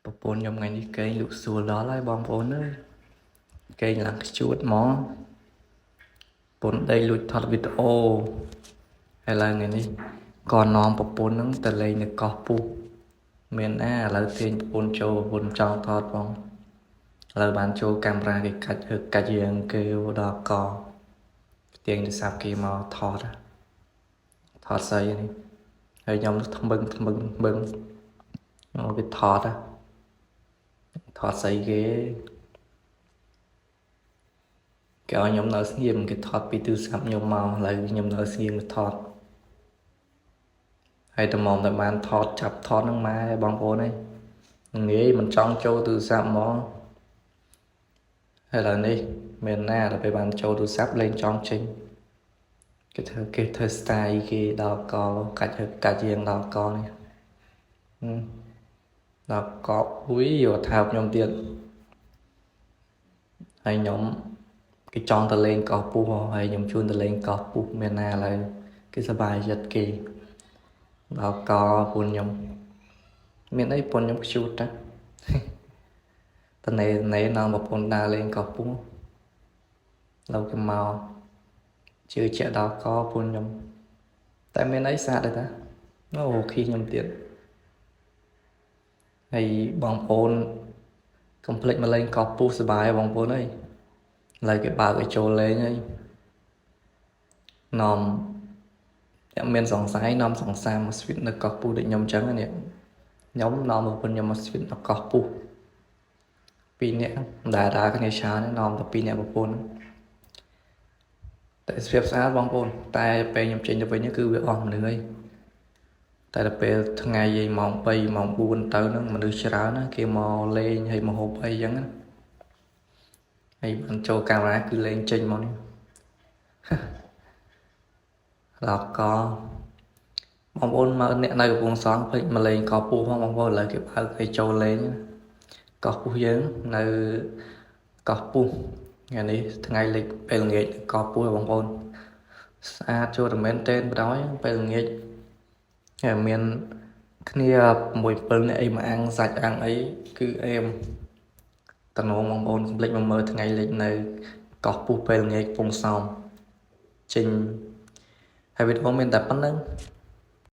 ប្រពន្ធខ្ញុំថ្ងៃនេះគេងលក់សួរដល់ហើយបងប្អូនអើយគេងឡើងខ្ជួតហ្មងប្រពន្ធដេកលួចថតវីដេអូហើយឡើងថ្ងៃនេះក៏នាំប្រពន្ធហ្នឹងទៅលេងនៅកោះពុះមានឥឡូវទាញប្រពន្ធចូលប្រពន្ធចង់ថតផងឥឡូវបានចូលកាមេរ៉ាគេកាច់យើងគេដល់កទាញទូរស័ព្ទគេមកថតស្អីនេះហើយខ្ញុំថ្មឹងមកវាថតស្អីគេឲ្យខ្ញុំនៅស្ងៀមគេថតពីទូរស័ព្ទខ្ញុំមកឥឡូវខ្ញុំនៅស្ងៀមទៅថតហើយតែមកតែបានថតចាប់ថតនឹងម៉ែបងប្អូនឯងងាយមិនចង់ចូលទូរស័ព្ទហ្មងហើយឥឡូវនេះមានណាដល់ពេលបានចូលទូរស័ព្ទលេងចង់ចេញគេធ្វើ style គេដល់កកាច់យើងដល់កនេះដល់កយកថើបខ្ញុំទៀតហើយខ្ញុំគេចង់ទៅលេងកោះពុះហើយខ្ញុំជួនទៅលេងកោះពុះមានណាឥឡូវគេសប្បាយចិត្តគេដល់កពុនខ្ញុំមានអីពុនខ្ញុំខ្ជូតតណែនាំប្រពន្ធដើរលេងកោះពុះដល់គេមកជឿជាក់ដល់កពុនខ្ញុំតែមានអីស្អាតដែរតាអូខីខ្ញុំទៀតហើយបងប្អូនកុំភ្លេចមកលេងកោះពុះសប្បាយបងប្អូនអើយឥឡូវគេបើកឲ្យចូលលេងហើយនាំតែមានសង្ស័យនាំសង្សារមកស្វីតនៅកោះពុះដូចខ្ញុំអញ្ចឹងនេះខ្ញុំនាំប្រពន្ធខ្ញុំមកស្វីតនៅកោះពុះ2នាក់ដើរគ្នាច្រើននាំតែ2នាក់ប្រពន្ធតែស្វាបស្អាតបងប្អូនតែពេលខ្ញុំចេញទៅវិញគឺវាអស់មនុស្សហើយតែដល់ពេលថ្ងៃម៉ោង3ម៉ោង4ទៅហ្នឹងមនុស្សច្រើនណាគេមកលេងហើយមកហូបអីអញ្ចឹងណាហើយបានចូលកាមេរ៉ាគឺលេងចេញមកនេះដល់កបងប្អូនមកអ្នកនៅកំពង់សោមភ្លេចមកលេងកោះពុះផងបងប្អូនឥឡូវគេបើកឲ្យចូលលេងកោះពុះយើងនៅកោះពុះថ្ងៃនេះថ្ងៃលេខពេលល្ងាចកោះពុះបងប្អូនស្អាតចូលតែមែនទែនបណ្ដោយពេលល្ងាចហើយមានគ្នា6 7នាក់អីមកអាំងសាច់អាំងអីគឺអេមតំណងបងប្អូនកុំភ្លេចមកមើលថ្ងៃលេខនៅកោះពុះពេលល្ងាចកំពង់សោមចេញហើយវីដេអូមានតែប៉ុណ្្នឹង